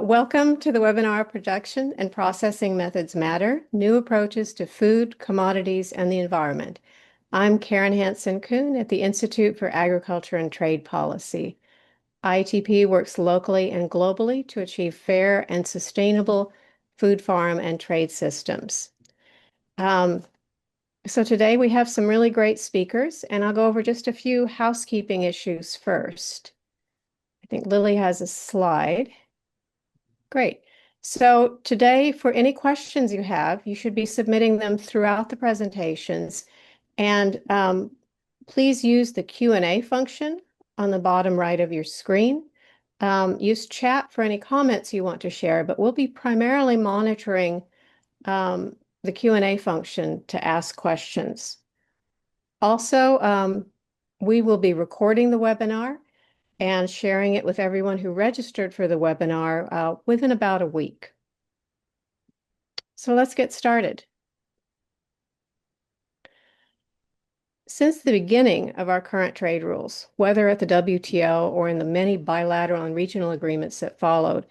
Welcome to the webinar Production and Processing Methods Matter, New Approaches to Food, Commodities, and the Environment. I'm Karen Hansen-Kuhn at the Institute for Agriculture and Trade Policy. IATP works locally and globally to achieve fair and sustainable food, farm, and trade systems. So today we have some really great speakers, and I'll go over just a few housekeeping issues first. I think Lily has a slide. Great. So today, for any questions you have, you should be submitting them throughout the presentations. And please use the Q&A function on the bottom right of your screen. Use chat for any comments you want to share, but we'll be primarily monitoring the Q&A function to ask questions. Also, we will be recording the webinar and sharing it with everyone who registered for the webinar within about a week. So let's get started. Since the beginning of our current trade rules, whether at the WTO or in the many bilateral and regional agreements that followed,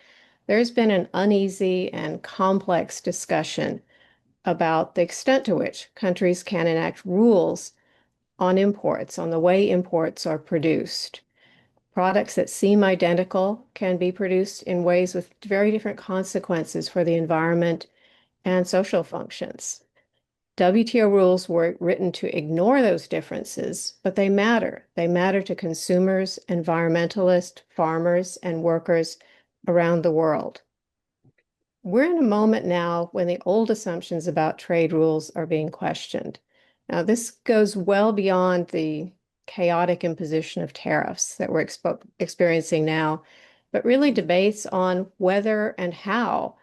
there's been an uneasy and complex discussion about the extent to which countries can enact rules on imports, on the way imports are produced. Products that seem identical can be produced in ways with very different consequences for the environment and social functions. WTO rules were written to ignore those differences, but they matter. They matter to consumers, environmentalists, farmers, and workers around the world. We're in a moment now when the old assumptions about trade rules are being questioned. Now, this goes well beyond the chaotic imposition of tariffs that we're experiencing now, but really debates on whether and how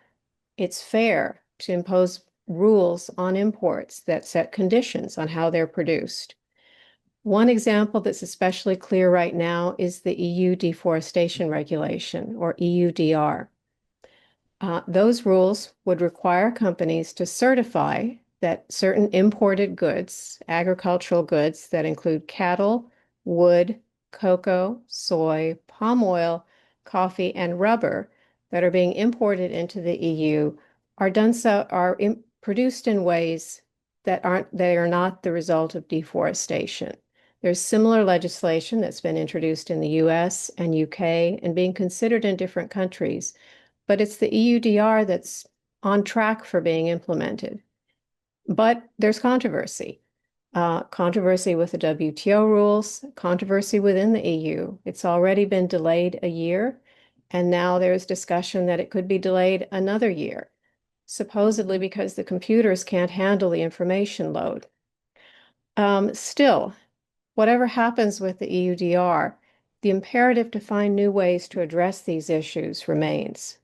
it's fair to impose rules on imports that set conditions on how they're produced. One example that's especially clear right now is the EU deforestation regulation, or EUDR. Those rules would require companies to certify that certain imported goods, agricultural goods that include cattle, wood, cocoa, soy, palm oil, coffee, and rubber that are being imported into the EU are produced in ways that are not the result of deforestation. There's similar legislation that's been introduced in the US and UK and being considered in different countries, but it's the EUDR that's on track for being implemented. But there's controversy. Controversy with the WTO rules, controversy within the EU. It's already been delayed a year, and now there's discussion that it could be delayed another year, supposedly because the computers can't handle the information load. Still, whatever happens with the EUDR, the imperative to find new ways to address these issues remains.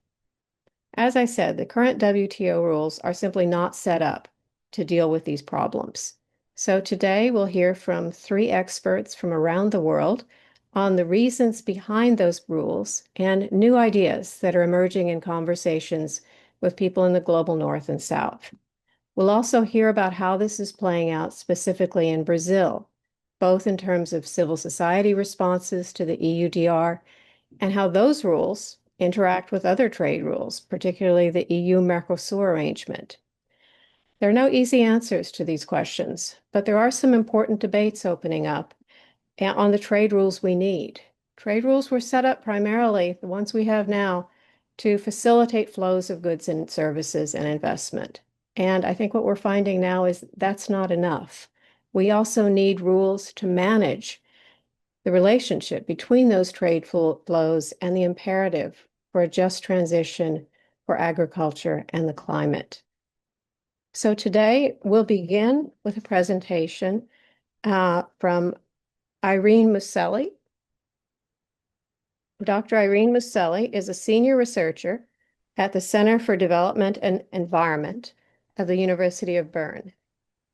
As I said, the current WTO rules are simply not set up to deal with these problems. So today we'll hear from 3 experts from around the world on the reasons behind those rules and new ideas that are emerging in conversations with people in the global North and South. We'll also hear about how this is playing out specifically in Brazil, both in terms of civil society responses to the EUDR and how those rules interact with other trade rules, particularly the EU-Mercosur arrangement. There are no easy answers to these questions, but there are some important debates opening up on the trade rules we need. Trade rules were set up primarily, the ones we have now, to facilitate flows of goods and services and investment. And I think what we're finding now is that's not enough. We also need rules to manage the relationship between those trade flows and the imperative for a just transition for agriculture and the climate. So today we'll begin with a presentation from Irene Musselli. Dr. Irene Musselli is a senior researcher at the Center for Development and Environment of the University of Bern.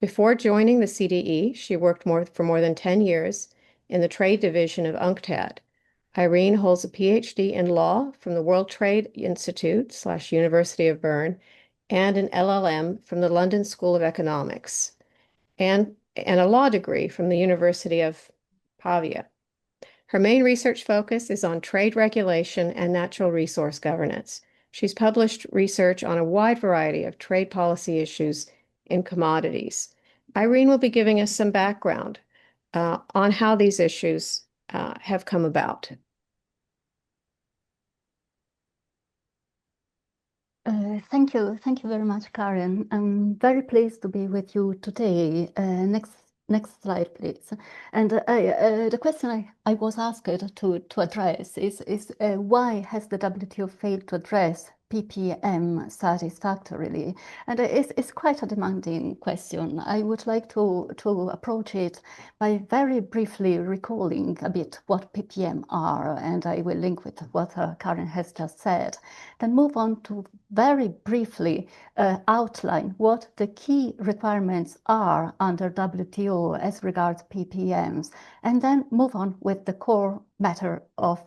Before joining the CDE, she worked for more than 10 years in the trade division of UNCTAD. Irene holds a PhD in law from the World Trade Institute / University of Bern and an LLM from the London School of Economics and a law degree from the University of Pavia. Her main research focus is on trade regulation and natural resource governance. She's published research on a wide variety of trade policy issues in commodities. Irene will be giving us some background on how these issues have come about. Thank you. Thank you very much, Karen. I'm very pleased to be with you today. Next slide, please. And the question I was asked to address is why has the WTO failed to address PPM satisfactorily? And it's quite a demanding question. I would like to approach it by very briefly recalling a bit what PPM are, and I will link with what Karen has just said. Then move on to very briefly outline what the key requirements are under WTO as regards PPMs, and then move on with the core matter of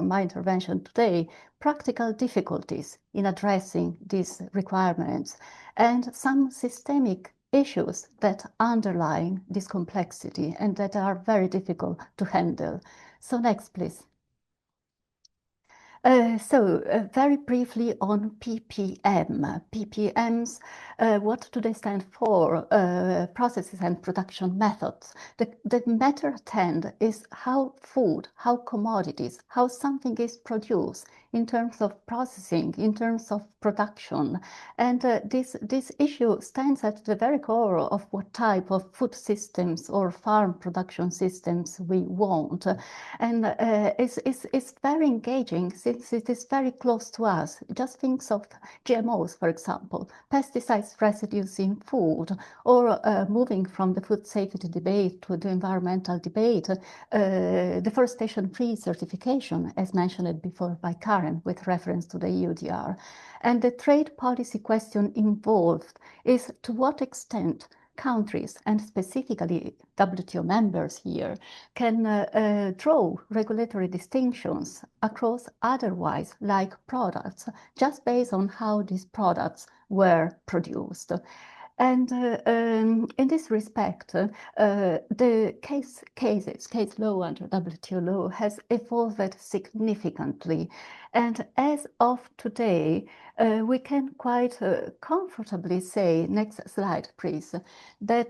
my intervention today, practical difficulties in addressing these requirements, and some systemic issues that underlie this complexity and that are very difficult to handle. So next, please. Very briefly on PPM. PPMs, what do they stand for? Processes and production methods. The matter at hand is how food, how commodities, how something is produced in terms of processing, in terms of production. And this issue stands at the very core of what type of food systems or farm production systems we want. And it's very engaging since it is very close to us. Just think of GMOs, for example, pesticides residues in food, or moving from the food safety debate to the environmental debate, deforestation-free certification, as mentioned before by Karen, with reference to the EUDR. And the trade policy question involved is to what extent countries, and specifically WTO members here, can draw regulatory distinctions across otherwise like products, just based on how these products were produced. And in this respect, the case law under WTO law has evolved significantly. And as of today, we can quite comfortably say, next slide, please, that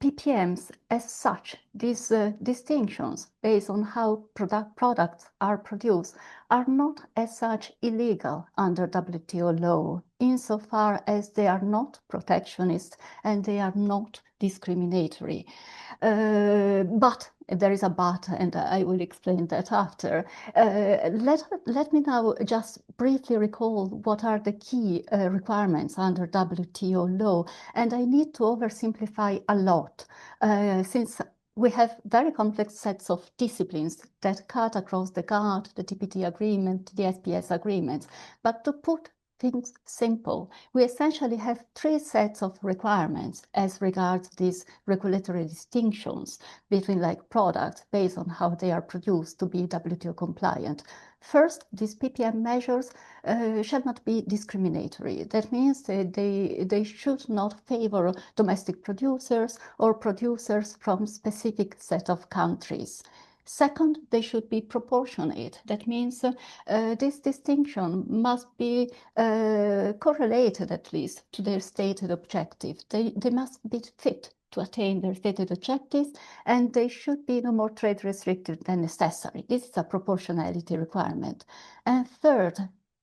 PPMs as such, these distinctions based on how products are produced, are not as such illegal under WTO law, insofar as they are not protectionist and they are not discriminatory. But there is a but, and I will explain that after. Let me now just briefly recall what are the key requirements under WTO law, and I need to oversimplify a lot, since we have very complex sets of disciplines that cut across the GATT, the TPT agreement, the SPS agreements. But to put things simple, we essentially have three sets of requirements as regards these regulatory distinctions between like products based on how they are produced to be WTO compliant. First, these PPM measures shall not be discriminatory. That means that they should not favor domestic producers or producers from specific set of countries. Second, they should be proportionate. That means this distinction must be correlated at least to their stated objective. They must be fit to attain their stated objectives, and they should be no more trade restrictive than necessary. This is a proportionality requirement. And third,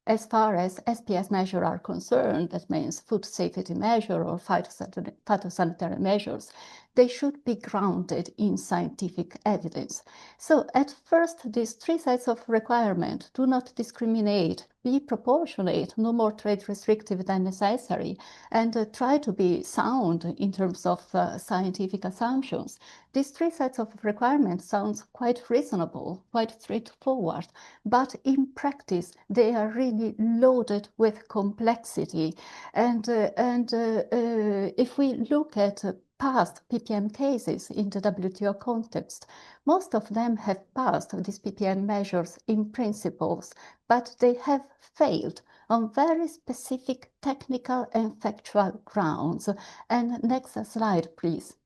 as far as SPS measures are concerned, that means food safety measure or phytosanitary measures, they should be grounded in scientific evidence. So at first, these three sets of requirements: do not discriminate, be proportionate, no more trade restrictive than necessary, and try to be sound in terms of scientific assumptions. These three sets of requirements sounds quite reasonable, quite straightforward, but in practice, they are really loaded with complexity. And if we look at past PPM cases in the WTO context, most of them have passed these PPM measures in principles, but they have failed on very specific technical and factual grounds. And next slide, please.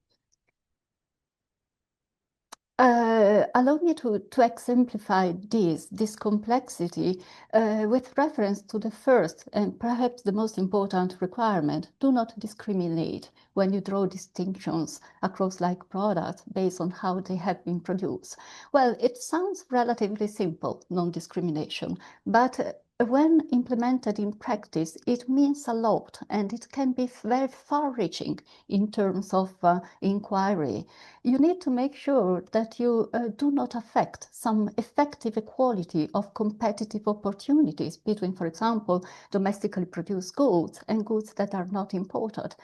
Allow me to exemplify this complexity with reference to the first and perhaps the most important requirement. Do not discriminate when you draw distinctions across like products based on how they have been produced. Well, it sounds relatively simple, non-discrimination, but when implemented in practice, it means a lot and it can be very far-reaching in terms of inquiry. You need to make sure that you do not affect some effective equality of competitive opportunities between, for example, domestically produced goods and goods that are not imported,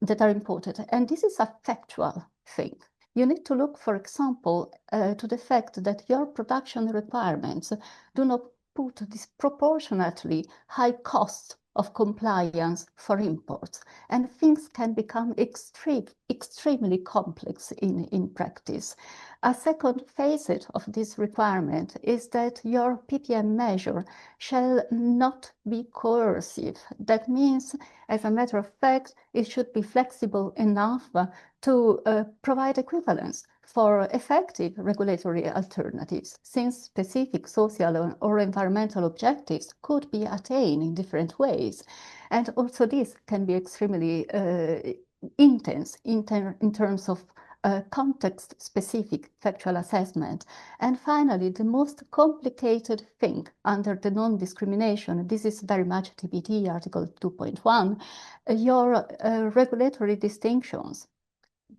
that are imported. And this is a factual thing. You need to look, for example, to the fact that your production requirements do not put disproportionately high costs of compliance for imports. And things can become extremely complex in practice. A second facet of this requirement is that your PPM measure shall not be coercive. That means, as a matter of fact, it should be flexible enough to provide equivalence for effective regulatory alternatives, since specific social or environmental objectives could be attained in different ways. And also this can be extremely intense in terms of context-specific factual assessment. And finally, the most complicated thing under the non-discrimination, this is very much TBT, Article 2.1, your regulatory distinctions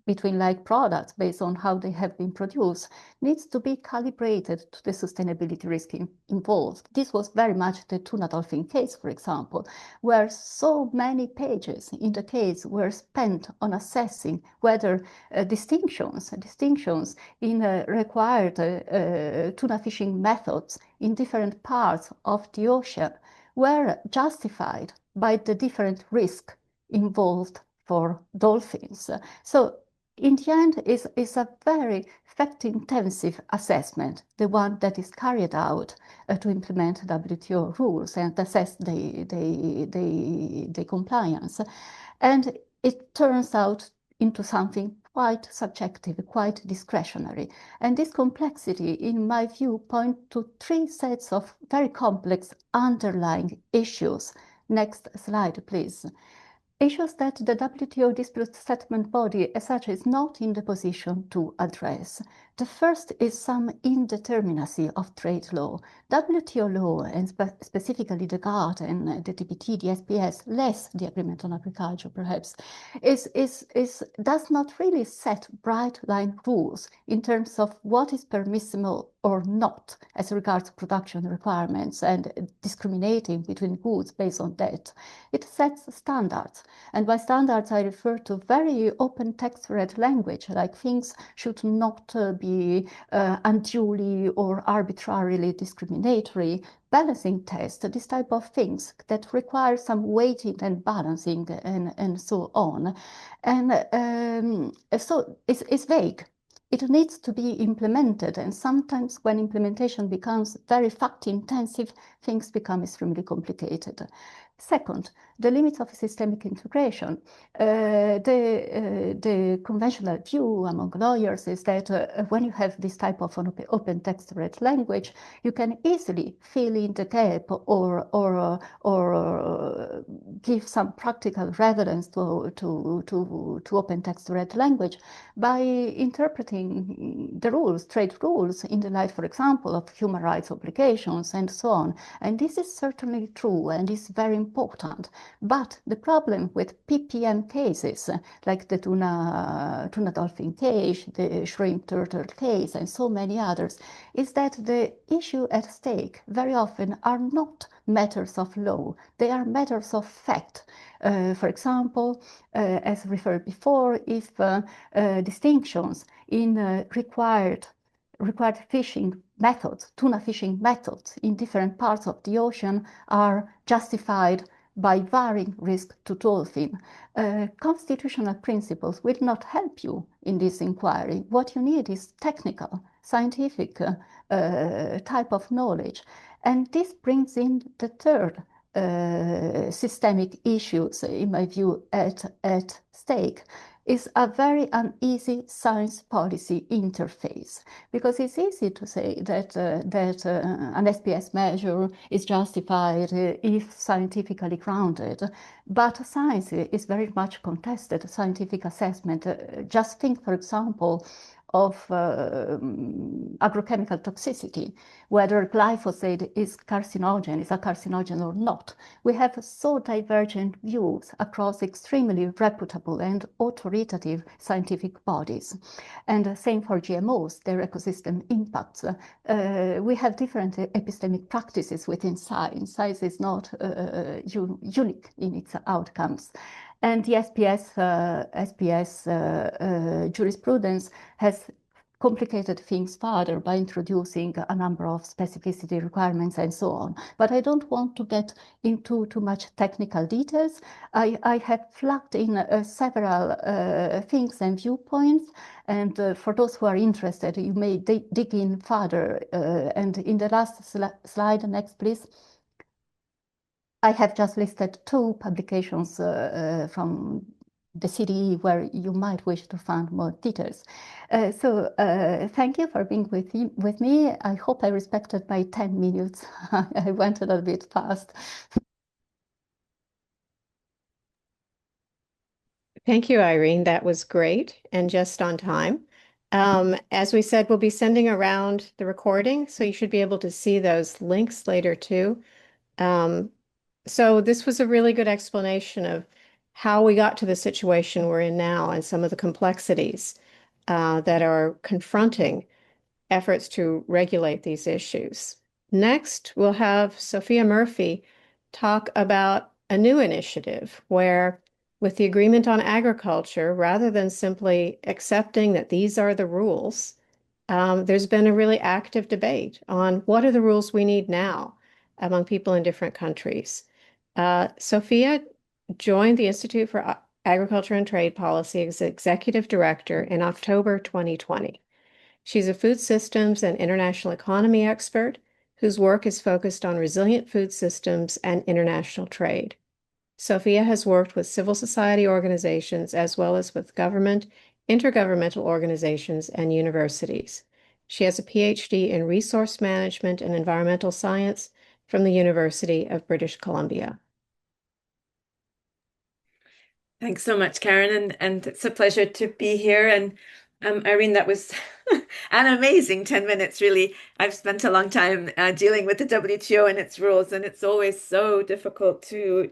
between like products based on how they have been produced needs to be calibrated to the sustainability risk involved. This was very much the tuna dolphin case, for example, where so many pages in the case were spent on assessing whether distinctions in required tuna fishing methods in different parts of the ocean were justified by the different risk involved for dolphins. So in the end, is a very fact-intensive assessment, the one that is carried out to implement WTO rules and assess the compliance. And it turns out into something quite subjective, quite discretionary. And this complexity, in my view, point to three sets of very complex underlying issues. Next slide, please. Issues that the WTO dispute settlement body as such is not in the position to address. The first is some indeterminacy of trade law. WTO law, and specifically the GATT and the TPT, the SPS, less the Agreement on Agriculture perhaps, does not really set bright line rules in terms of what is permissible or not as regards production requirements and discriminating between goods based on that. It sets standards. And by standards, I refer to very open text read language, like things should not be unduly or arbitrarily discriminatory, balancing test, this type of things that require some weighting and balancing and so on. And so it's vague. It needs to be implemented, and sometimes when implementation becomes very fact-intensive, things become extremely complicated. Second, the limits of systemic integration. The conventional view among lawyers is that when you have this type of an open text read language, you can easily fill in the gap or give some practical relevance to open text read language by interpreting the rules, trade rules, in the light, for example, of human rights obligations and so on. And this is certainly true and is very important. But the problem with PPM cases, like the tuna dolphin case, the shrimp turtle case, and so many others, is that the issue at stake very often are not matters of law. They are matters of fact. For example, as referred before, if distinctions in required fishing methods, tuna fishing methods in different parts of the ocean are justified by varying risk to dolphin. Constitutional principles will not help you in this inquiry. What you need is technical, scientific type of knowledge. And this brings in the third systemic issues, in my view, at stake. is a very uneasy science policy interface, because it's easy to say that an SPS measure is justified if scientifically grounded, but science is very much contested, scientific assessment. Just think, for example, of agrochemical toxicity, whether glyphosate is a carcinogen or not. We have so divergent views across extremely reputable and authoritative scientific bodies. And same for GMOs, their ecosystem impacts. We have different epistemic practices within science. Science is not unique in its outcomes. And the SPS jurisprudence has complicated things further by introducing a number of specificity requirements and so on. But I don't want to get into too much technical details. I have flagged in several things and viewpoints, and for those who are interested, you may dig in further. And in the last slide, next please. I have just listed two publications from the CDE where you might wish to find more details. Thank you for being with me. I hope I respected my 10 minutes. I went a little bit fast. Thank you, Irene. That was great and just on time. As we said, we'll be sending around the recording, so you should be able to see those links later too. So this was a really good explanation of how we got to the situation we're in now and some of the complexities that are confronting efforts to regulate these issues. Next, we'll have Sophia Murphy talk about a new initiative where, with the Agreement on Agriculture, rather than simply accepting that these are the rules, there's been a really active debate on what are the rules we need now among people in different countries. Sophia joined the Institute for Agriculture and Trade Policy as Executive Director in October 2020. She's a food systems and international economy expert whose work is focused on resilient food systems and international trade. Sophia has worked with civil society organizations as well as with government, intergovernmental organizations, and universities. She has a PhD in resource management and environmental science from the University of British Columbia. Thanks so much, Karen, and it's a pleasure to be here. And Irene, that was an amazing 10 minutes, really. I've spent a long time dealing with the WTO and its rules, and it's always so difficult to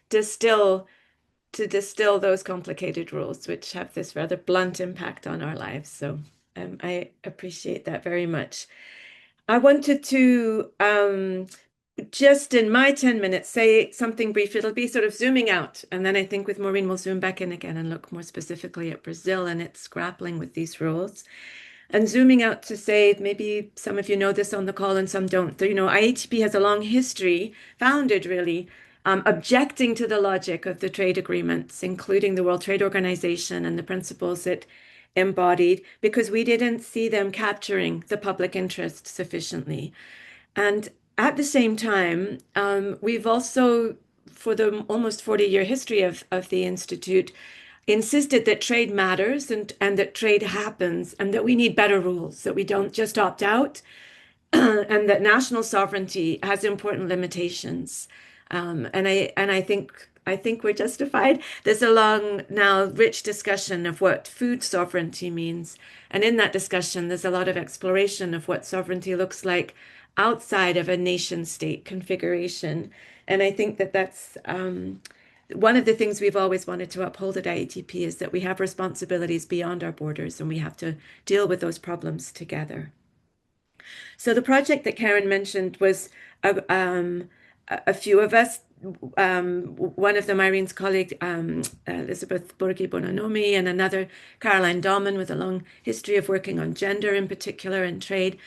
distill those complicated rules, which have this rather blunt impact on our lives. So I appreciate that very much. I wanted to just in my 10 minutes say something brief. It'll be sort of zooming out, and then I think with Maureen we'll zoom back in again and look more specifically at Brazil and its grappling with these rules. And zooming out to say, maybe some of you know this on the call and some don't. IATP has a long history, founded really, objecting to the logic of the trade agreements, including the World Trade Organization and the principles it embodied, because we didn't see them capturing the public interest sufficiently. And at the same time, we've also, for the almost 40-year history of the Institute, insisted that trade matters and that trade happens and that we need better rules, that we don't just opt out, and that national sovereignty has important limitations. And I think we're justified. There's a long, now rich discussion of what food sovereignty means. And in that discussion, there's a lot of exploration of what sovereignty looks like outside of a nation state configuration. And I think that that's one of the things we've always wanted to uphold at IATP is that we have responsibilities beyond our borders and we have to deal with those problems together. So the project that Karen mentioned was a few of us. One of them, Irene's colleague, Elizabeth Borghi-Bononomi, and another, Caroline Dahlman, with a long history of working on gender in particular and trade,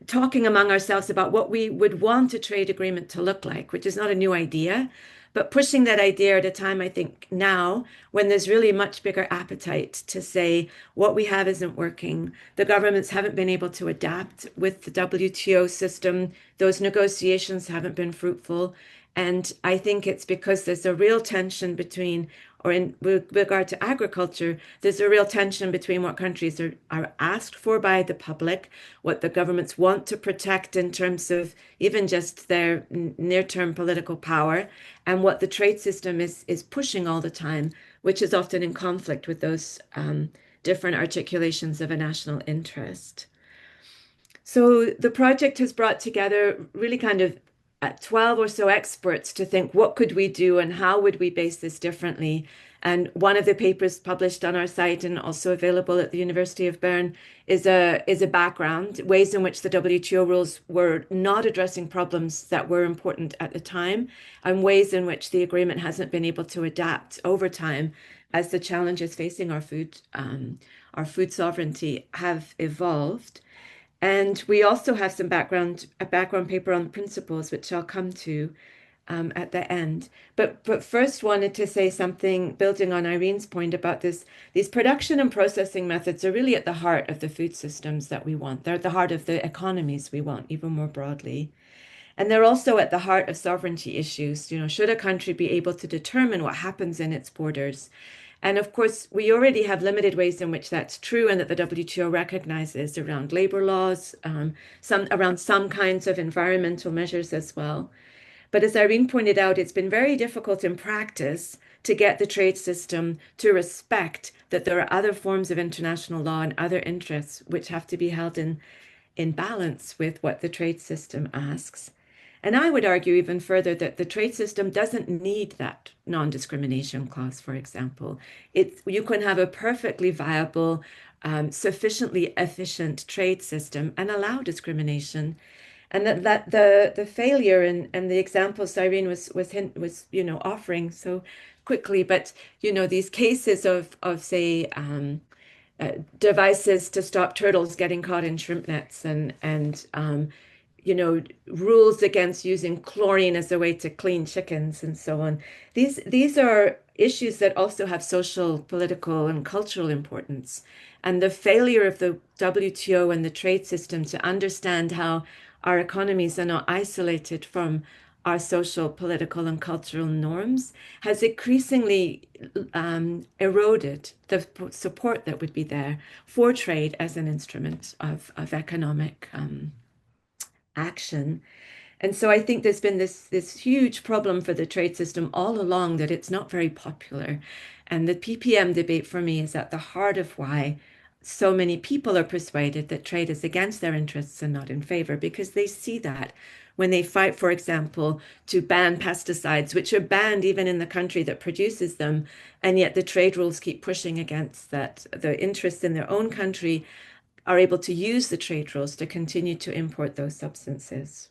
talking among ourselves about what we would want a trade agreement to look like, which is not a new idea, but pushing that idea at a time, I think, now when there's really much bigger appetite to say what we have isn't working. The governments haven't been able to adapt with the WTO system. Those negotiations haven't been fruitful. And I think it's because there's a real tension between or in with regard to agriculture, there's a real tension between what countries are asked for by the public, what the governments want to protect in terms of even just their near-term political power, and what the trade system is pushing all the time, which is often in conflict with those different articulations of a national interest. So the project has brought together really kind of 12 or so experts to think what could we do and how would we base this differently. And one of the papers published on our site and also available at the University of Bern is a background, ways in which the WTO rules were not addressing problems that were important at the time, and ways in which the agreement hasn't been able to adapt over time as the challenges facing our food sovereignty have evolved. And we also have a background paper on principles, which I'll come to at the end. But first wanted to say something building on Irene's point about this. These production and processing methods are really at the heart of the food systems that we want. They're at the heart of the economies we want, even more broadly. And they're also at the heart of sovereignty issues. You know, should a country be able to determine what happens in its borders? And of course, we already have limited ways in which that's true and that the WTO recognizes around labor laws, around some kinds of environmental measures as well. But as Irene pointed out, it's been very difficult in practice to get the trade system to respect that there are other forms of international law and other interests which have to be held in balance with what the trade system asks. And I would argue even further that the trade system doesn't need that non-discrimination clause, for example. You can have a perfectly viable, sufficiently efficient trade system and allow discrimination. And that the failure and the examples Irene was offering so quickly, but these cases of say devices to stop turtles getting caught in shrimp nets and rules against using chlorine as a way to clean chickens and so on. These are issues that also have social, political, and cultural importance. And the failure of the WTO and the trade system to understand how our economies are not isolated from our social, political, and cultural norms has increasingly eroded the support that would be there for trade as an instrument of economic action. And so I think there's been this huge problem for the trade system all along that it's not very popular. And the PPM debate for me is at the heart of why so many people are persuaded that trade is against their interests and not in favor, because they see that when they fight, for example, to ban pesticides, which are banned even in the country that produces them, and yet the trade rules keep pushing against that. The interests in their own country are able to use the trade rules to continue to import those substances.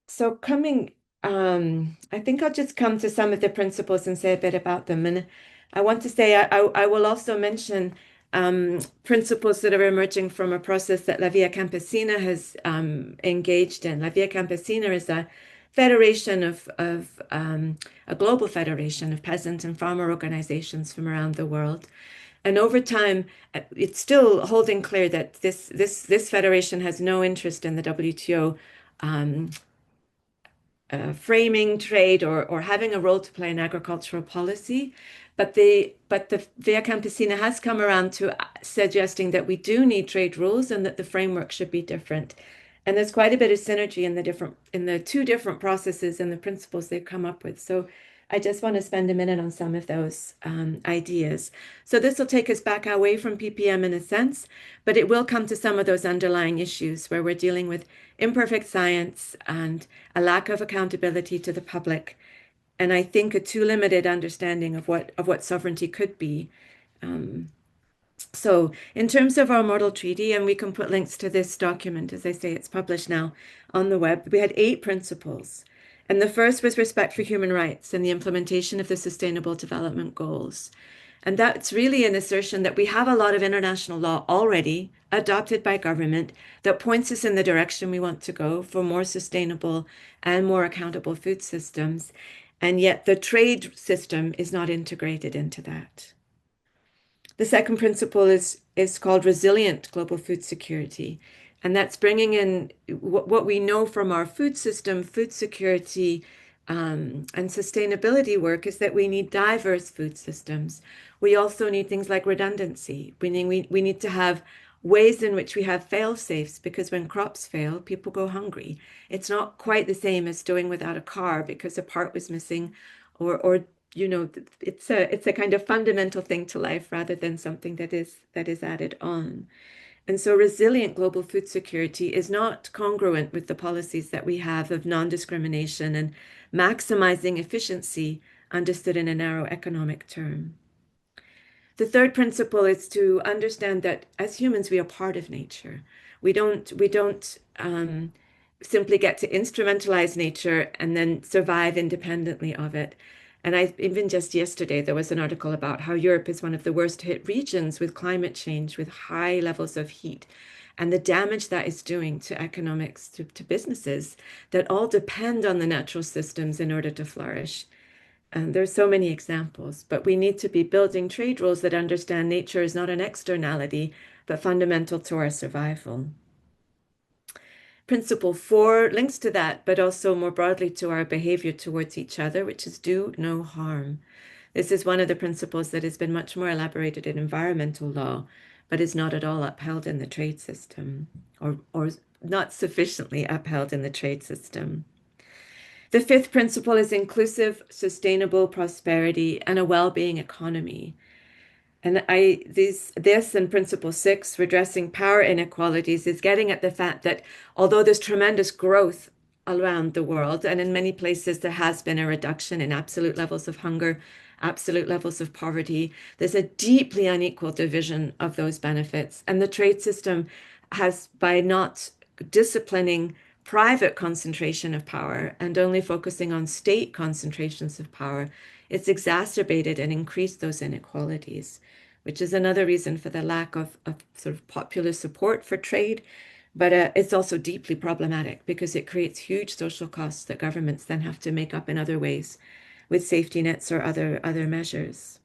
So I think I'll just come to some of the principles and say a bit about them. And I want to say I will also mention principles that are emerging from a process that La Via Campesina has engaged in. La Via Campesina is a federation a global federation of peasant and farmer organizations from around the world. And over time, it's still holding clear that this federation has no interest in the WTO framing trade or having a role to play in agricultural policy. But the Via Campesina has come around to suggesting that we do need trade rules and that the framework should be different. And there's quite a bit of synergy in the two different processes and the principles they've come up with. So I just want to spend a minute on some of those ideas. So this will take us back away from PPM in a sense, but it will come to some of those underlying issues where we're dealing with imperfect science and a lack of accountability to the public, and I think a too limited understanding of what sovereignty could be. So in terms of our model treaty, and we can put links to this document, as I say, it's published now on the web, we had 8 principles. And the first was respect for human rights and the implementation of the Sustainable Development Goals. And that's really an assertion that we have a lot of international law already adopted by government that points us in the direction we want to go for more sustainable and more accountable food systems. And yet the trade system is not integrated into that. The second principle is called resilient global food security. And that's bringing in what we know from our food system, food security and sustainability work is that we need diverse food systems. We also need things like redundancy. We need to have ways in which we have fail safes because when crops fail, people go hungry. It's not quite the same as doing without a car because a part was missing, or it's a kind of fundamental thing to life rather than something that is added on. And so resilient global food security is not congruent with the policies that we have of non-discrimination and maximizing efficiency understood in a narrow economic term. The third principle is to understand that as humans, we are part of nature. We don't simply get to instrumentalize nature and then survive independently of it. And even just yesterday, there was an article about how Europe is one of the worst hit regions with climate change, with high levels of heat, and the damage that is doing to economics, to businesses that all depend on the natural systems in order to flourish. And there's so many examples, but we need to be building trade rules that understand nature is not an externality, but fundamental to our survival. Principle 4 links to that, but also more broadly to our behavior towards each other, which is do no harm. This is one of the principles that has been much more elaborated in environmental law, but is not at all upheld in the trade system, or not sufficiently upheld in the trade system. The fifth principle is inclusive, sustainable prosperity and a well-being economy. And this and principle 6, redressing power inequalities, is getting at the fact that although there's tremendous growth around the world, and in many places there has been a reduction in absolute levels of hunger, absolute levels of poverty, there's a deeply unequal division of those benefits. And the trade system has, by not disciplining private concentration of power and only focusing on state concentrations of power, it's exacerbated and increased those inequalities, which is another reason for the lack of sort of popular support for trade. But it's also deeply problematic because it creates huge social costs that governments then have to make up in other ways with safety nets or other measures.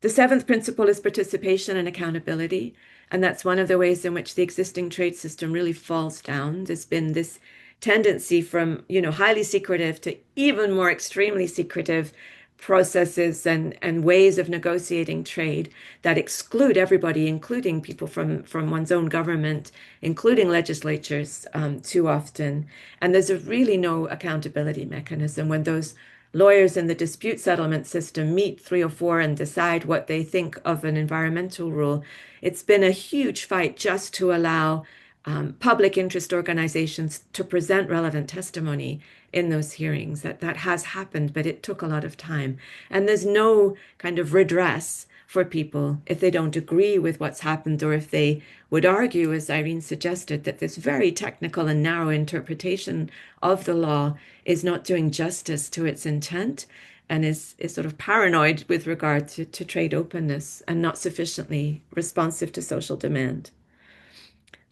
The seventh principle is participation and accountability. And that's one of the ways in which the existing trade system really falls down. There's been this tendency from, highly secretive to even more extremely secretive processes and ways of negotiating trade that exclude everybody, including people from one's own government, including legislatures, too often. And there's really no accountability mechanism when those lawyers in the dispute settlement system meet 3 or 4 and decide what they think of an environmental rule. It's been a huge fight just to allow public interest organizations to present relevant testimony in those hearings. That has happened, but it took a lot of time. And there's no kind of redress for people if they don't agree with what's happened, or if they would argue, as Irene suggested, that this very technical and narrow interpretation of the law is not doing justice to its intent and is sort of paranoid with regard to trade openness and not sufficiently responsive to social demand.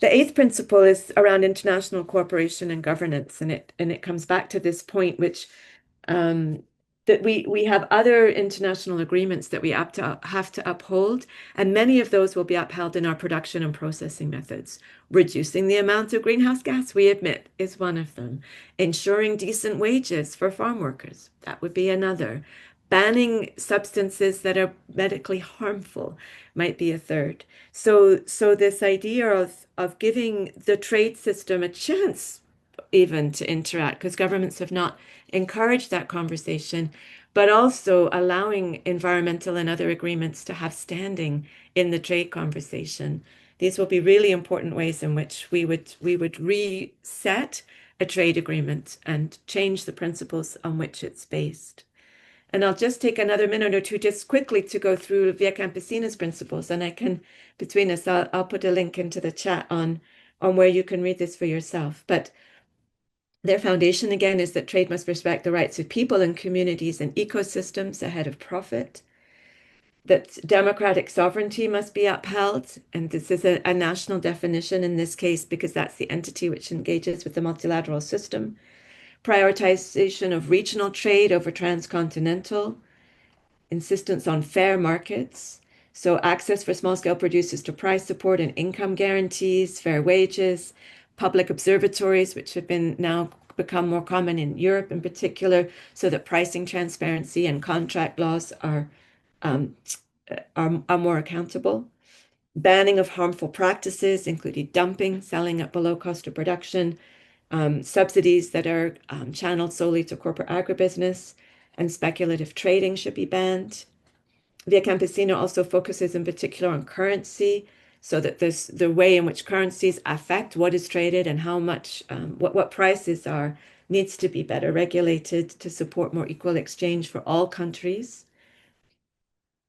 The eighth principle is around international cooperation and governance, and it comes back to this point, which that we have other international agreements that we have to uphold, and many of those will be upheld in our production and processing methods. Reducing the amount of greenhouse gas we emit is one of them. Ensuring decent wages for farm workers, that would be another. Banning substances that are medically harmful might be a third. So this idea of giving the trade system a chance even to interact, because governments have not encouraged that conversation, but also allowing environmental and other agreements to have standing in the trade conversation. These will be really important ways in which we would reset a trade agreement and change the principles on which it's based. And I'll just take another minute or two just quickly to go through Via Campesina's principles, and I can, between us, I'll put a link into the chat on where you can read this for yourself. But their foundation, again, is that trade must respect the rights of people and communities and ecosystems ahead of profit, that democratic sovereignty must be upheld. And this is a national definition in this case, because that's the entity which engages with the multilateral system. Prioritization of regional trade over transcontinental, insistence on fair markets. So access for small-scale producers to price support and income guarantees, fair wages, public observatories, which have been now become more common in Europe in particular, so that pricing transparency and contract laws um, are more accountable. Banning of harmful practices, including dumping, selling at below cost of production, subsidies that are channeled solely to corporate agribusiness, and speculative trading should be banned. Via Campesina also focuses in particular on currency, so that the way in which currencies affect what is traded and how much, what prices are, needs to be better regulated to support more equal exchange for all countries.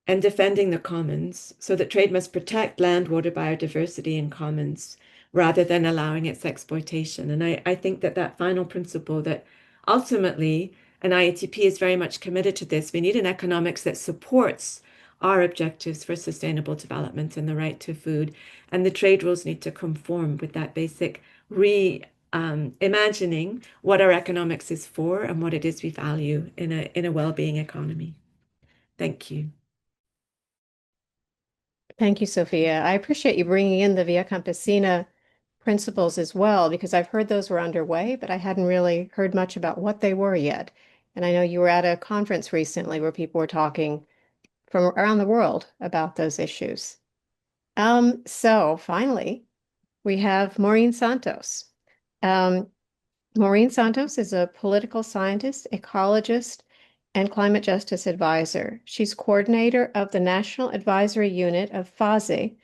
And defending the commons, so that trade must protect land, water, biodiversity, and commons rather than allowing its exploitation. And I think that final principle, that ultimately an IATP is very much committed to this. We need an economics that supports our objectives for sustainable development and the right to food. And the trade rules need to conform with that basic imagining what our economics is for and what it is we value in a well-being economy. Thank you. Thank you, Sophia. I appreciate you bringing in the Via Campesina principles as well, because I've heard those were underway, but I hadn't really heard much about what they were yet. And I know you were at a conference recently where people were talking from around the world about those issues. So finally, we have Maureen Santos. Maureen Santos is a political scientist, ecologist, and climate justice advisor. She's coordinator of the National Advisory Unit of FASE,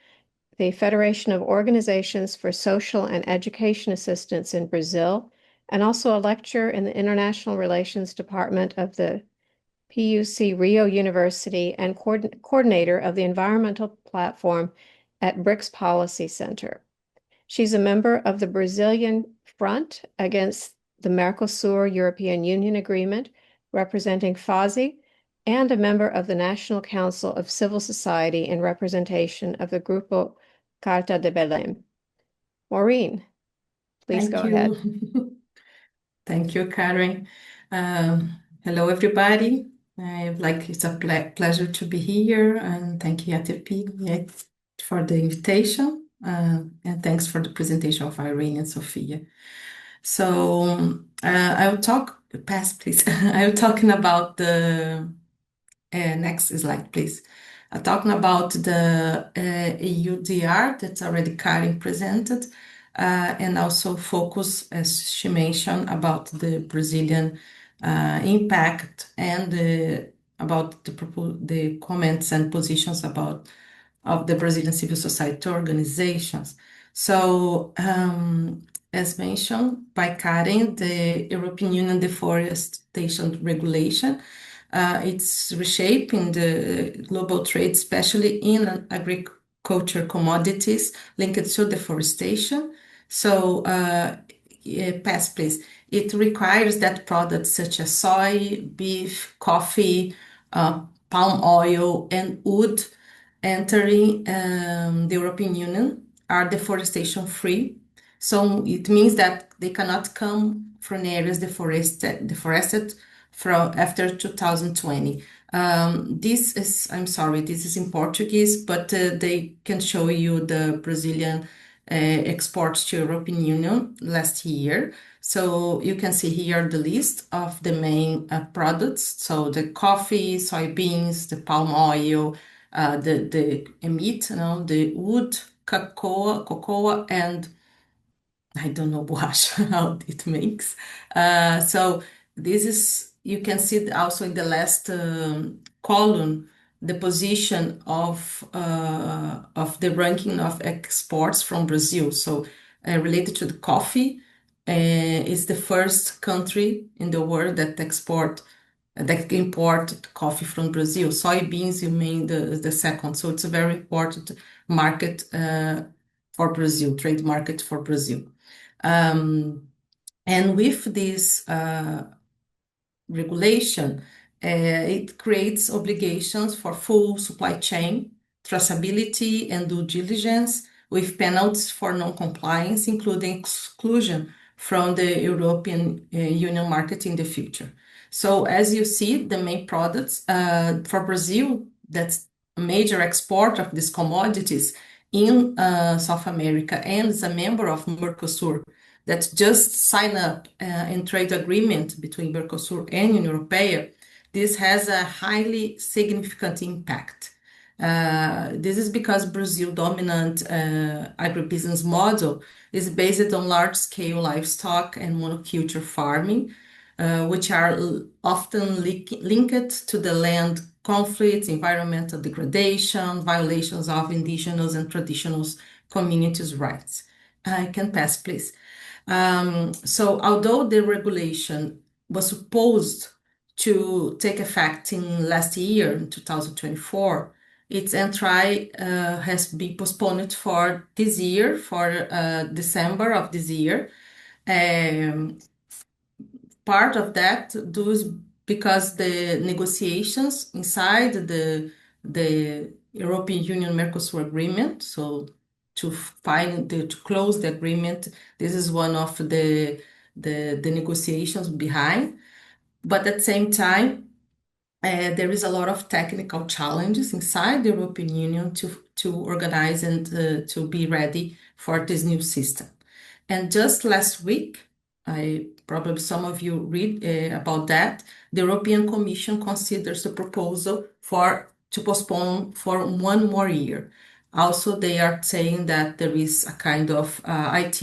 the Federation of Organizations for Social and Education Assistance in Brazil, and also a lecturer in the International Relations Department of the PUC Rio University and coordinator of the environmental platform at BRICS Policy Center. She's a member of the Brazilian Front against the Mercosur European Union Agreement, representing FASE, and a member of the National Council of Civil Society in representation of the Grupo Carta de Belém. Maureen, please go ahead. Thank you, Karen. Hello, everybody. It's a pleasure to be here, and thank you, IATP, for the invitation, and thanks for the presentation of Irene and Sophia. So I will talk, pass please. I will talking about the next slide, please. I'm talking about the EUDR that's already Karen presented, and also focus, as she mentioned, about the Brazilian impact and about the comments and positions of the Brazilian civil society organizations. So, as mentioned by Karen, the European Union Deforestation Regulation, it's reshaping the global trade, especially in agriculture commodities linked to deforestation. So, pass please. It requires that products such as soy, beef, coffee, palm oil, and wood entering the European Union are deforestation free. So it means that they cannot come from areas deforested from after 2020. I'm sorry, this is in Portuguese, but they can show you the Brazilian exports to European Union last year. So you can see here the list of the main products. So the coffee, soybeans, the palm oil, the meat, the wood, cocoa, and I don't know borracha, how it makes. So this is, you can see also in the last column, the position of the ranking of exports from Brazil. So related to the coffee, is the first country in the world that import coffee from Brazil. Soybeans, you mean the second. So it's a very important market for Brazil, trade market for Brazil. And with this regulation, it creates obligations for full supply chain, traceability, and due diligence, with penalties for non-compliance, including exclusion from the European Union market in the future. So as you see, the main products for Brazil, that's a major export of these commodities in South America and is a member of Mercosur, that just sign up in trade agreement between Mercosur and Union Europea, this has a highly significant impact. This is because Brazil dominant agribusiness model is based on large-scale livestock and monoculture farming, which are often linked to the land conflicts, environmental degradation, violations of indigenous and traditional communities' rights. I can pass, please. So although the regulation was supposed to take effect in last year, in 2024, its entry has been postponed for this year, for December of this year. Part of that is because the negotiations inside the European Union Mercosur agreement, so to close the agreement, this is one of the negotiations behind. But at the same time, there is a lot of technical challenges inside the European Union to organize and to be ready for this new system. And just last week, probably some of you read about that, the European Commission considers the proposal to postpone for one more year. Also, they are saying that there is a kind of IT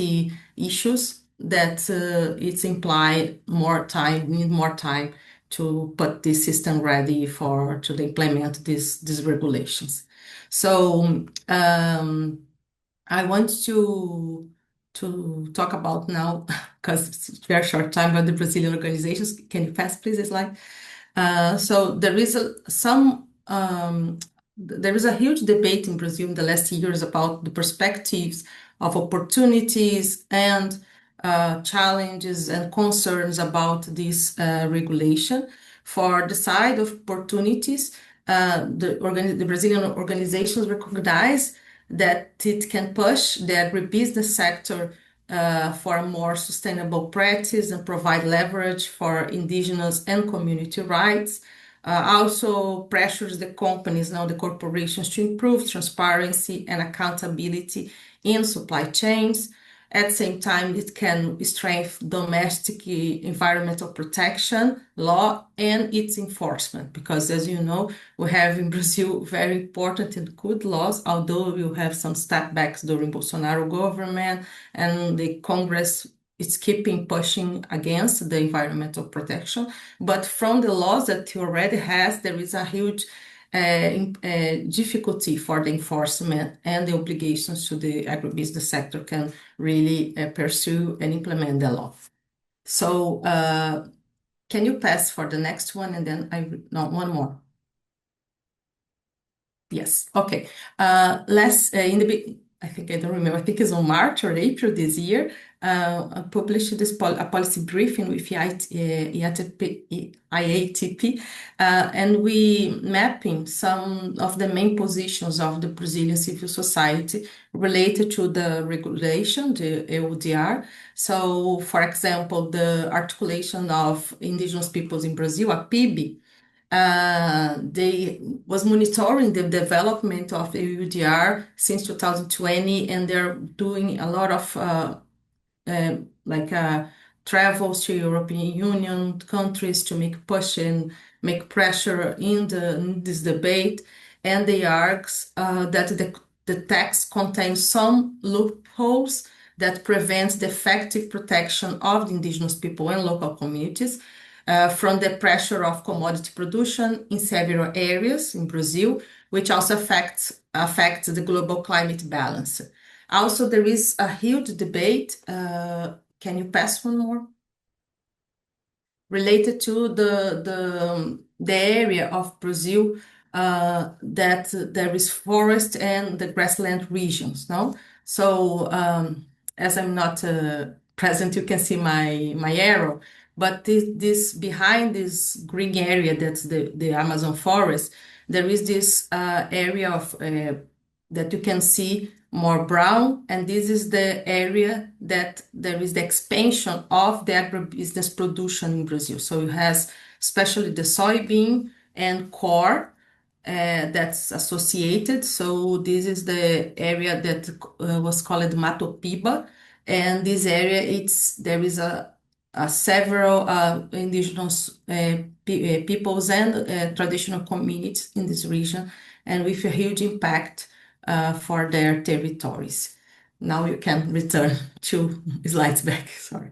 issues that it's implied need more time to put this system ready to implement these regulations. So I want to talk about now, because it's a very short time, about the Brazilian organizations. Can you pass, please, the slide? So there is a huge debate in Brazil in the last years about the perspectives of opportunities and challenges and concerns about this regulation. For the side of opportunities, the Brazilian organizations recognize that it can push the agribusiness sector for a more sustainable practice and provide leverage for indigenous and community rights. Also pressures the companies, now the corporations, to improve transparency and accountability in supply chains. At the same time, it can strengthen domestic environmental protection law and its enforcement, because as you know, we have in Brazil very important and good laws, although we have some step backs during Bolsonaro government, and the Congress is keeping pushing against the environmental protection. But from the laws that he already has, there is a huge difficulty for the enforcement, and the obligations to the agribusiness sector can really pursue and implement the law. So can you pass for the next one, and then one more. Yes, okay. I think I don't remember, I think it's on March or April this year, I published a policy briefing with IATP, and we mapping some of the main positions of the Brazilian civil society related to the regulation, the EUDR. So, for example, the articulation of indigenous peoples in Brazil, a PIB, they was monitoring the development of EUDR since 2020, and they're doing a lot of travels to European Union countries to make push and make pressure in this debate. And they argue that the text contains some loopholes that prevents the effective protection of the indigenous people and local communities from the pressure of commodity production in several areas in Brazil, which also affects the global climate balance. Also, there is a huge debate. Can you pass one more? Related to the area of Brazil that there is forest and the grassland regions, no? So as I'm not present, you can see my arrow, but this behind this green area, that's the Amazon forest, there is this area of that you can see more brown, and this is the area that there is the expansion of the agribusiness production in Brazil. So it has especially the soybean and corn that's associated. So this is the area that was called Mato Piba, And this area, there is a several indigenous peoples and traditional communities in this region, and with a huge impact for their territories. Now you can return 2 slides back. Sorry.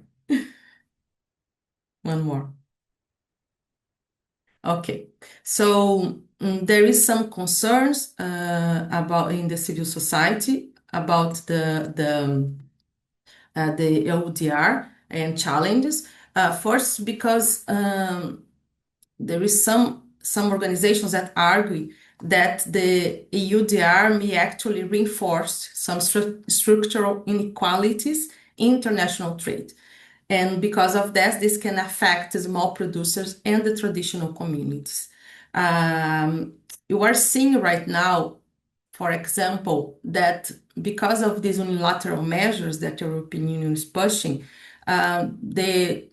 One more. Okay, so there is some concerns about in the civil society about the EUDR and challenges. First, because there is some organizations that argue that the EUDR may actually reinforce some structural inequalities in international trade. And because of that, this can affect small producers and the traditional communities. You are seeing right now, for example, that because of these unilateral measures that the European Union is pushing, the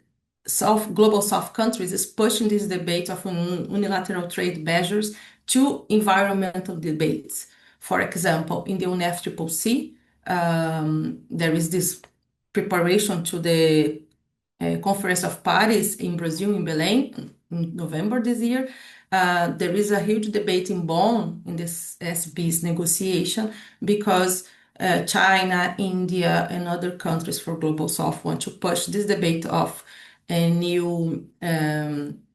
global South countries is pushing this debate of unilateral trade measures to environmental debates. For example, in the UNFCCC, there is this preparation to the Conference of Parties in Brazil, in Belém, in November this year. There is a huge debate in Bonn in this SB's negotiation because China, India, and other countries for Global South want to push this debate of new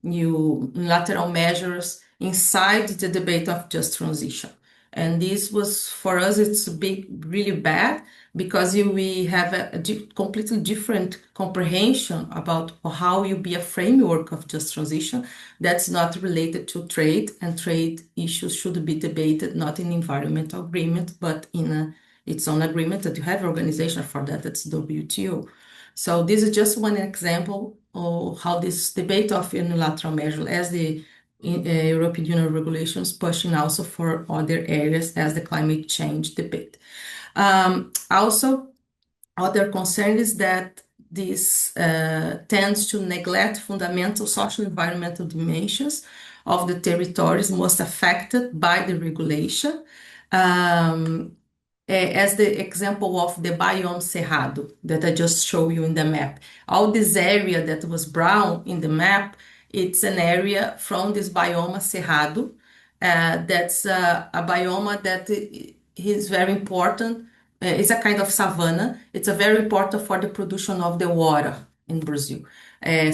unilateral measures inside the debate of just transition. And this was, for us, it's really bad because we have a completely different comprehension about how you be a framework of just transition that's not related to trade, and trade issues should be debated not in environmental agreement, but in its own agreement that you have an organization for that, that's WTO. So this is just one example of how this debate of unilateral measure as the European Union regulations pushing also for other areas as the climate change debate. Also, other concern is that this tends to neglect fundamental social environmental dimensions of the territories most affected by the regulation. As the example of the biome Cerrado that I just showed you in the map. All this area that was brown in the map, it's an area from this biome Cerrado. That's a biome that is very important. It's a kind of savanna. It's a very important for the production of the water in Brazil. And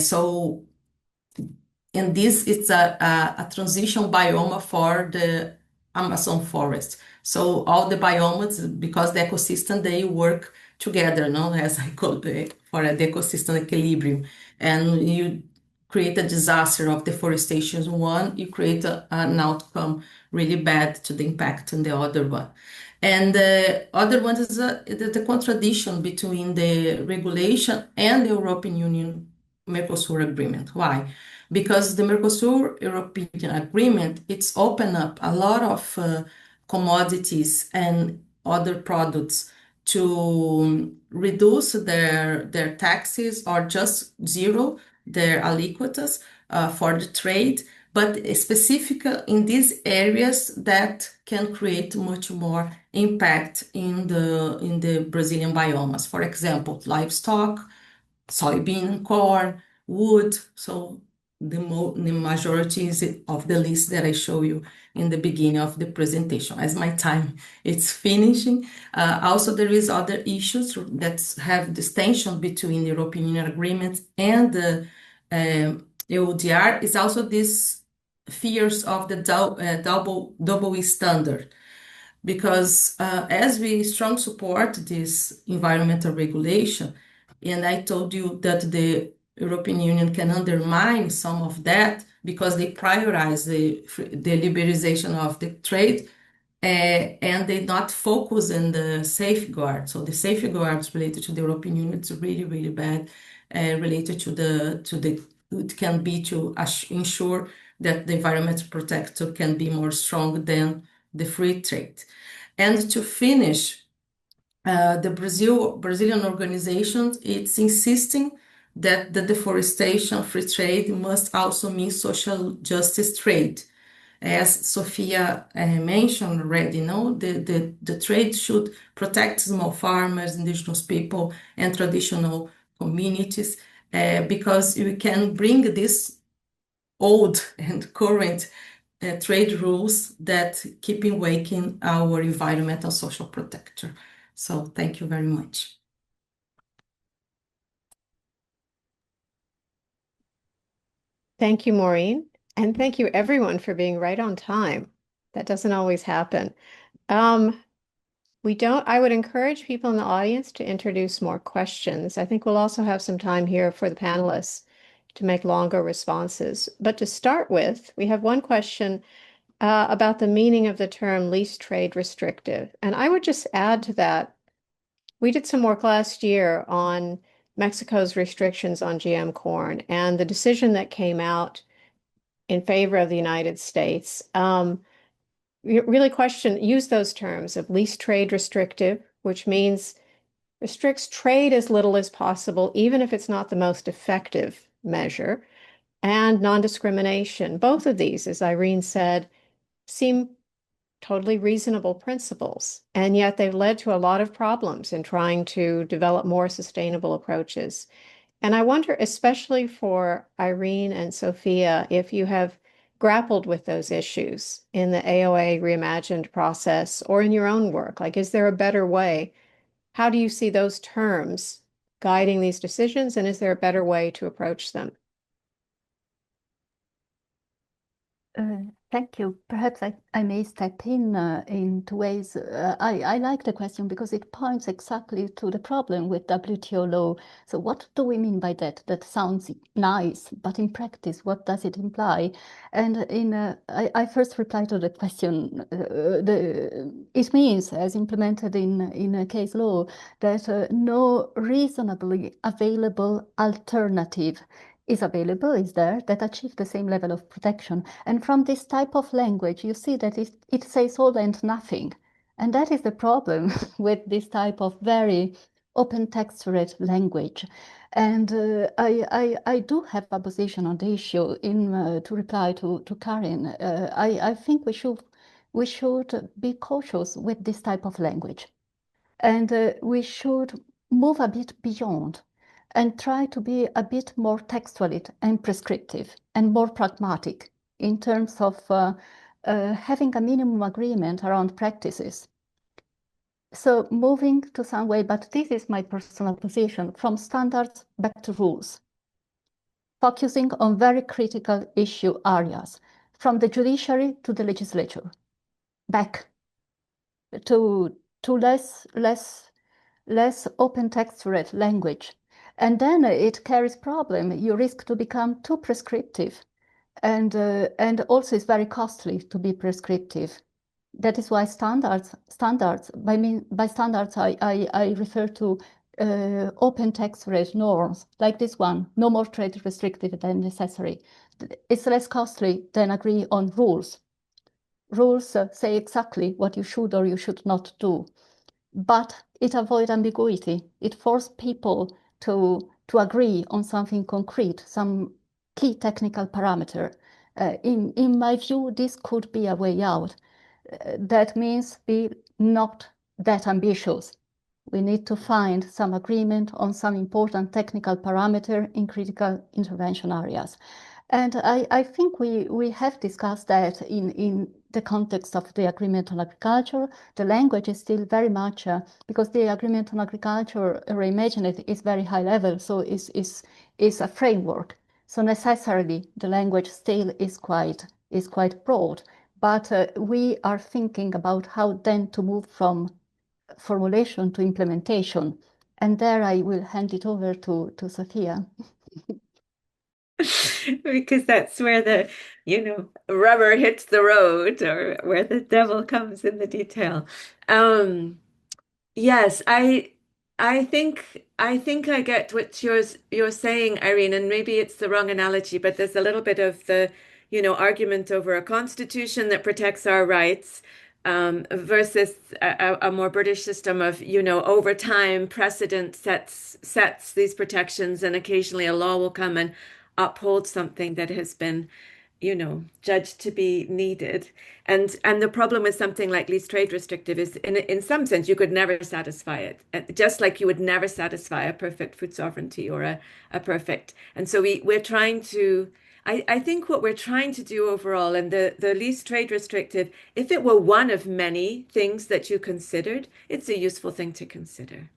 this is a transition biome for the Amazon forest. So all the biomes, because the ecosystem, they work together, no? As I call it, for the ecosystem equilibrium. And you create a disaster of deforestation one, you create an outcome really bad to the impact on the other one. And the other one is the contradiction between the regulation and the European Union Mercosur agreement. Why? Because the Mercosur European agreement, it's open up a lot of commodities and other products to reduce their taxes or just zero their aliquotas for the trade, but specific in these areas that can create much more impact in the Brazilian biomes. For example, livestock, soybean, corn, wood. So the majority of the list that I show you in the beginning of the presentation. As my time is finishing, also there is other issues that have this tension between the European Union agreements and the EUDR is also this fears of the double standard. Because as we strong support this environmental regulation, and I told you that the European Union can undermine some of that because they prioritize the liberalization of the trade and they not focus on the safeguard. So the safeguards related to the European Union is really, really bad, related to the it can be to ensure that the environmental protector can be more strong than the free trade. And to finish, the Brazilian organization, it's insisting that the deforestation free trade must also mean social justice trade. As Sophia mentioned already, no, the trade should protect small farmers, indigenous people, and traditional communities, because we can bring this old and current trade rules that keep in waking our environmental social protector. So thank you very much. Thank you, Maureen. And thank you everyone for being right on time. That doesn't always happen. I would encourage people in the audience to introduce more questions. I think we'll also have some time here for the panelists to make longer responses. But to start with, we have one question about the meaning of the term least trade restrictive. And I would just add to that, we did some work last year on Mexico's restrictions on GM corn and the decision that came out in favor of the United States. Really use those terms of least trade restrictive, which means restricts trade as little as possible, even if it's not the most effective measure, and non-discrimination. Both of these, as Irene said, seem totally reasonable principles, and yet they've led to a lot of problems in trying to develop more sustainable approaches. And I wonder, especially for Irene and Sophia, if you have grappled with those issues in the AOA reimagined process or in your own work. Like, is there a better way? How do you see those terms guiding these decisions, and is there a better way to approach them? Thank you. Perhaps I may step in two ways. I like the question because it points exactly to the problem with WTO law. So what do we mean by that? That sounds nice, but in practice, what does it imply? And I first reply to the question. It means, as implemented in a case law, that no reasonably available alternative is there that achieve the same level of protection. And from this type of language, you see that it says all and nothing. And that is the problem with this type of very open textured language. And I do have a position on the issue to reply to Karen. I think we should be cautious with this type of language. And we should move a bit beyond and try to be a bit more textual and prescriptive and more pragmatic in terms of having a minimum agreement around practices. So moving to some way, but this is my personal position, from standards back to rules, focusing on very critical issue areas, from the judiciary to the legislature, back to less open textured language. And then it carries problem. You risk to become too prescriptive. And also it's very costly to be prescriptive. That is why standards, by standards, I refer to open textured norms, like this one, no more trade restrictive than necessary. It's less costly than agree on rules. Rules say exactly what you should or you should not do. But it avoids ambiguity. It forces people to agree on something concrete, some key technical parameter. In my view, this could be a way out. That means be not that ambitious. We need to find some agreement on some important technical parameter in critical intervention areas. And I think we have discussed that in the context of the agreement on agriculture. The language is still very much, because the agreement on agriculture, reimagine it, is very high level, so is a framework. So necessarily the language still is quite broad, but we are thinking about how then to move from formulation to implementation. And there I will hand it over to Sophia. Because that's where the, rubber hits the road, or where the devil comes in the detail. Yes, I think I get what you're saying, Irene, and maybe it's the wrong analogy, but there's a little bit of the, argument over a constitution that protects our rights, versus a more British system of, over time precedent sets these protections, and occasionally a law will come and uphold something that has been judged to be needed. And the problem with something like least trade restrictive is in some sense you could never satisfy it. Just like you would never satisfy a perfect food sovereignty or a perfect. And so we're trying to I think what we're trying to do overall, and the least trade restrictive, if it were one of many things that you considered, it's a useful thing to consider.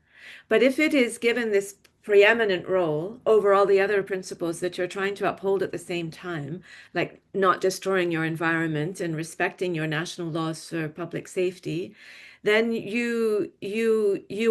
But if it is given this preeminent role over all the other principles that you're trying to uphold at the same time, like not destroying your environment and respecting your national laws for public safety, then you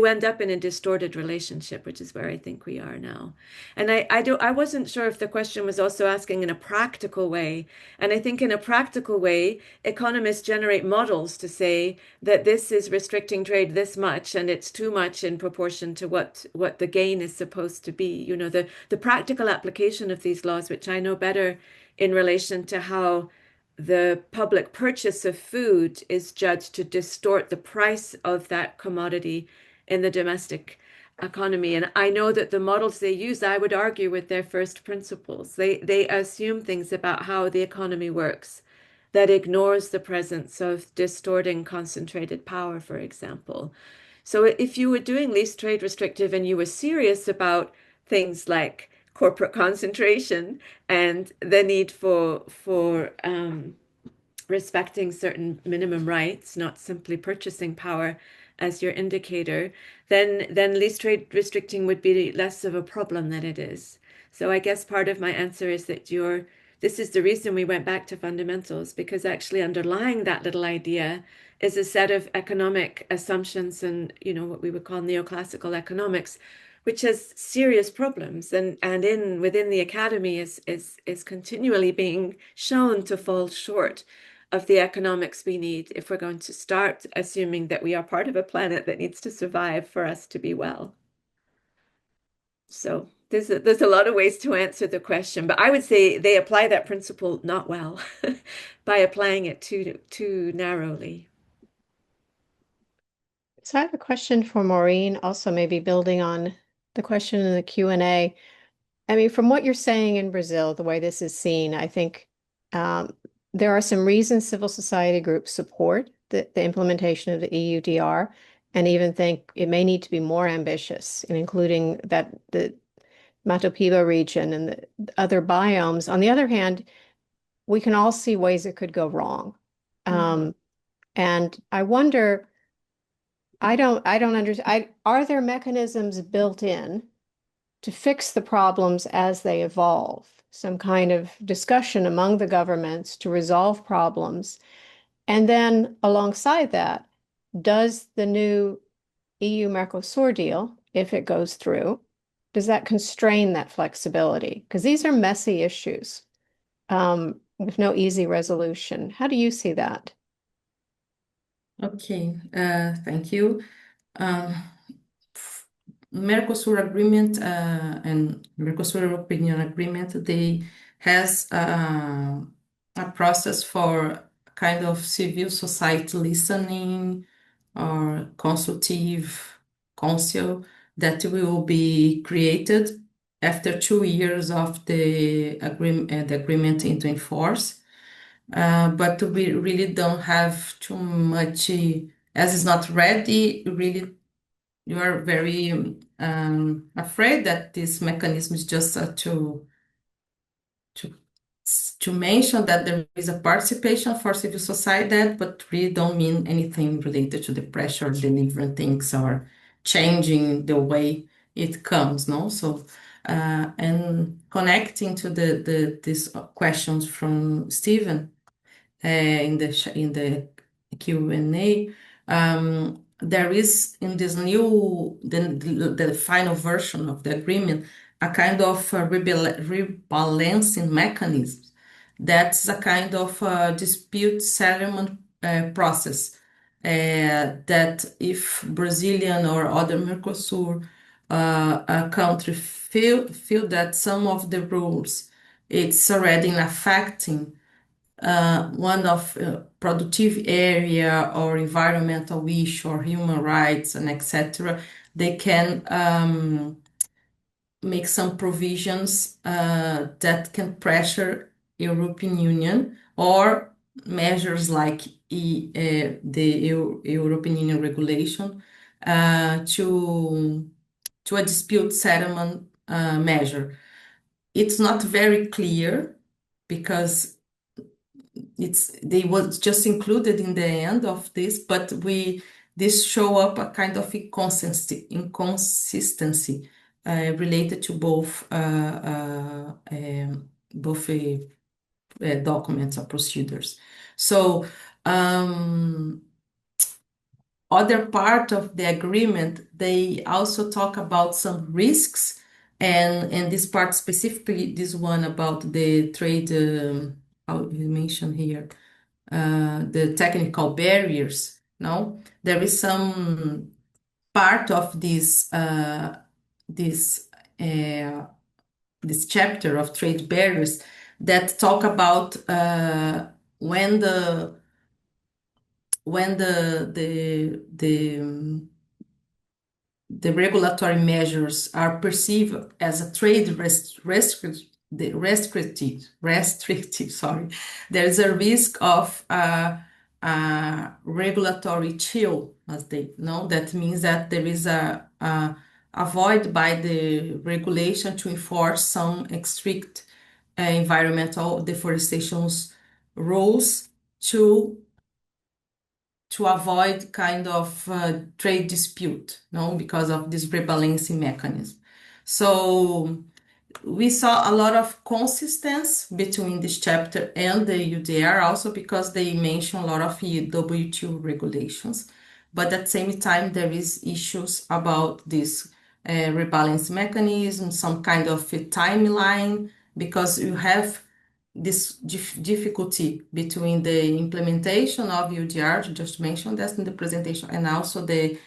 end up in a distorted relationship, which is where I think we are now. And I wasn't sure if the question was also asking in a practical way. And I think in a practical way, economists generate models to say that this is restricting trade this much and it's too much in proportion to what the gain is supposed to be. The practical application of these laws, which I know better in relation to how the public purchase of food is judged to distort the price of that commodity in the domestic economy. And I know that the models they use, I would argue with their first principles. They assume things about how the economy works that ignores the presence of distorting concentrated power, for example. So if you were doing least trade restrictive and you were serious about things like corporate concentration and the need for respecting certain minimum rights, not simply purchasing power as your indicator, then least trade restricting would be less of a problem than it is. So I guess part of my answer is that this is the reason we went back to fundamentals, because actually underlying that little idea is a set of economic assumptions and what we would call neoclassical economics, which has serious problems and within the academy is continually being shown to fall short of the economics we need if we're going to start assuming that we are part of a planet that needs to survive for us to be well. So there's a lot of ways to answer the question, but I would say they apply that principle not well by applying it too narrowly. So I have a question for Maureen, also maybe building on the question in the Q&A. I mean, from what you're saying in Brazil, the way this is seen, I think there are some reasons civil society groups support the implementation of the EUDR and even think it may need to be more ambitious in including the Mato Piba region and the other biomes. On the other hand, we can all see ways it could go wrong. And I wonder, I don't understand, are there mechanisms built in to fix the problems as they evolve? Some kind of discussion among the governments to resolve problems. And then alongside that, does the new EU-Mercosur deal, if it goes through, does that constrain that flexibility? Because these are messy issues with no easy resolution. How do you see that? Okay, thank you. Um, Mercosur agreement and Mercosur European agreement, they has a process for kind of civil society listening or consultative council that will be created after 2 years of the agreement into force. But we really don't have too much, as it's not ready, really you are very afraid that this mechanism is just to to mention that there is a participation for civil society, but really don't mean anything related to the pressure delivering things or changing the way it comes, no? So and connecting to these questions from Stephen in the Q&A, there is in this new the final version of the agreement a kind of rebalancing mechanism. That's a kind of dispute settlement process that if Brazilian or other Mercosur country feel that some of the rules it's already affecting one of productive area or environmental issue or human rights and etc., they can make some provisions that can pressure European Union or measures like the European Union regulation to a dispute settlement measure. It's not very clear because they was just included in the end of this, but this show up a kind of inconsistency related to both documents or procedures. So other part of the agreement, they also talk about some risks, and this part specifically, this one about the trade, how you mentioned here, the technical barriers. No, there is some part of this this chapter of trade barriers that talk about when the regulatory measures are perceived as a trade restrictive, sorry, there is a risk of regulatory chill, as they know. That means that there is a void by the regulation to enforce some strict environmental deforestation rules to avoid kind of trade dispute, no, because of this rebalancing mechanism. So we saw a lot of consistency between this chapter and the UDR, also because they mention a lot of WTO regulations. But at the same time, there is issues about this rebalance mechanism, some kind of a timeline, because you have this difficulty between the implementation of UDR, you just mentioned that in the presentation, and also the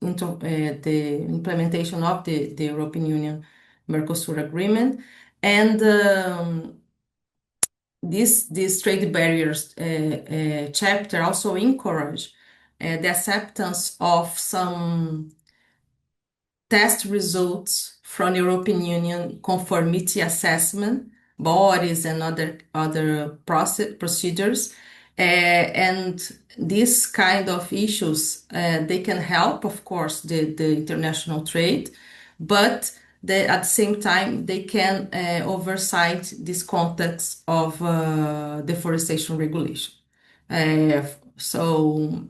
implementation of the European Union Mercosur agreement. And this trade barriers chapter also encourage the acceptance of some test results from European Union conformity assessment bodies and other procedures. And these kind of issues, they can help, of course, the international trade, but at the same time, they can oversight this context of deforestation regulation. So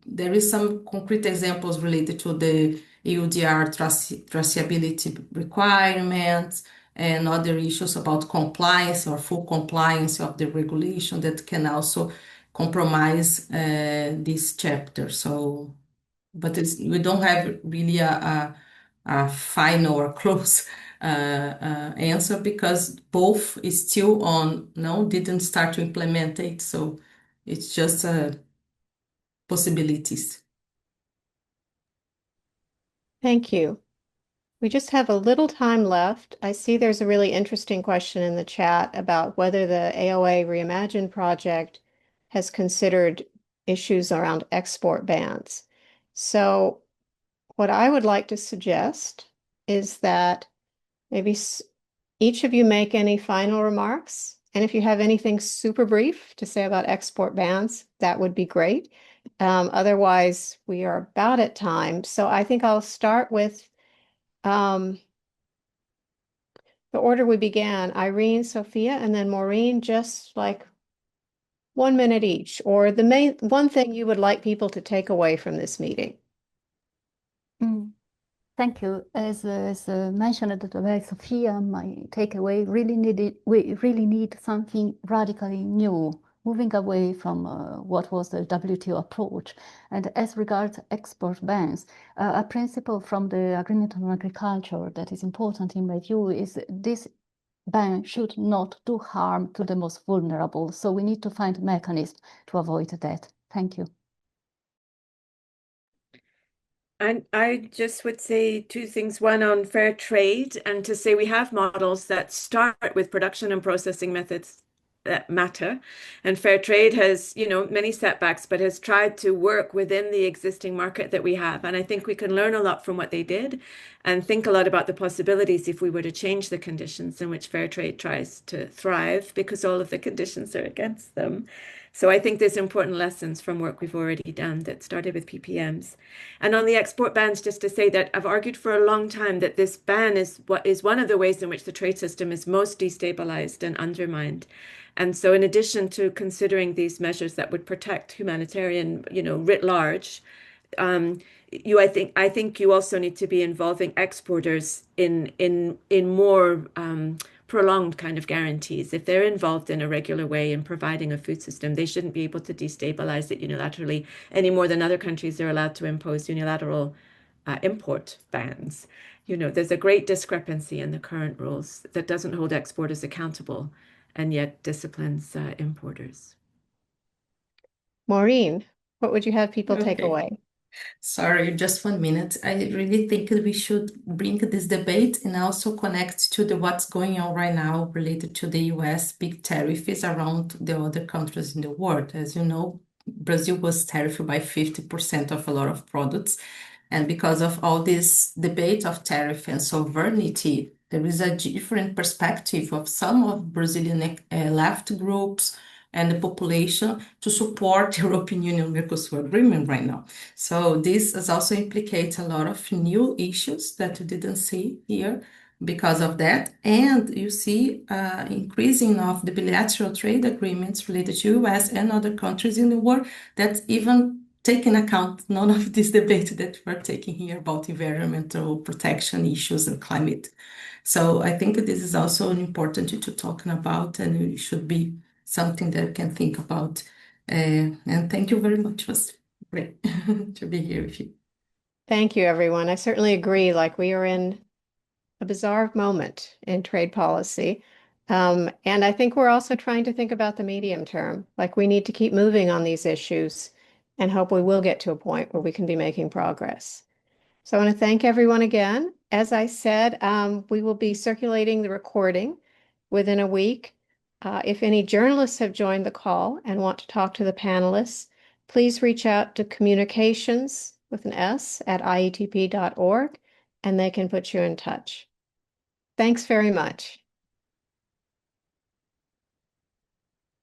there is some concrete examples related to the EUDR traceability requirements and other issues about compliance or full compliance of the regulation that can also compromise this chapter. So, but we don't have really a final or close answer because both is still on, no, didn't start to implement it. So it's just possibilities. Thank you. We just have a little time left. I see there's a really interesting question in the chat about whether the AOA Reimagine project has considered issues around export bans. So what I would like to suggest is that maybe each of you make any final remarks. And if you have anything super brief to say about export bans, that would be great. Otherwise, we are about at time. So I think I'll start with the order we began, Irene, Sophia, and then Maureen, just like 1 minute each, or the main one thing you would like people to take away from this meeting. Thank you. As mentioned by Sophia, my takeaway we really need something radically new, moving away from what was the WTO approach. And as regards export bans, a principle from the Agreement on Agriculture that is important in my view is this ban should not do harm to the most vulnerable. So we need to find mechanisms to avoid that. Thank you. And I just would say two things. One on fair trade, and to say we have models that start with production and processing methods that matter. And fair trade has, many setbacks, but has tried to work within the existing market that we have. And I think we can learn a lot from what they did and think a lot about the possibilities if we were to change the conditions in which fair trade tries to thrive, because all of the conditions are against them. So I think there's important lessons from work we've already done that started with PPMs. And on the export bans, just to say that I've argued for a long time that this ban is one of the ways in which the trade system is most destabilized and undermined. And so in addition to considering these measures that would protect humanitarian, writ large, I think you also need to be involving exporters in more prolonged kind of guarantees. If they're involved in a regular way in providing a food system, they shouldn't be able to destabilize it unilaterally any more than other countries are allowed to impose unilateral import bans. There's a great discrepancy in the current rules that doesn't hold exporters accountable and yet disciplines importers. Maureen, what would you have people take Okay. away? Sorry, just 1 minute. I really think that we should bring this debate and also connect to what's going on right now related to the US big tariffs around the other countries in the world. As you know, Brazil was tariffed by 50% of a lot of products. And because of all this debate of tariff and sovereignty, there is a different perspective of some of Brazilian left groups and the population to support the European Union Mercosur agreement right now. So this has also implicates a lot of new issues that you didn't see here because of that. And you see increasing of the bilateral trade agreements related to US and other countries in the world that even take in account none of this debate that we're taking here about environmental protection issues and climate. So I think this is also important to talking about, and it should be something that we can think about. And thank you very much. It was great to be here with you. Thank you, everyone. I certainly agree. Like, we are in a bizarre moment in trade policy. And I think we're also trying to think about the medium term. Like, we need to keep moving on these issues and hope we will get to a point where we can be making progress. So I want to thank everyone again. As I said, we will be circulating the recording within a week. If any journalists have joined the call and want to talk to the panelists, please reach out to communications with an S at iatp.org, and they can put you in touch. Thanks very much.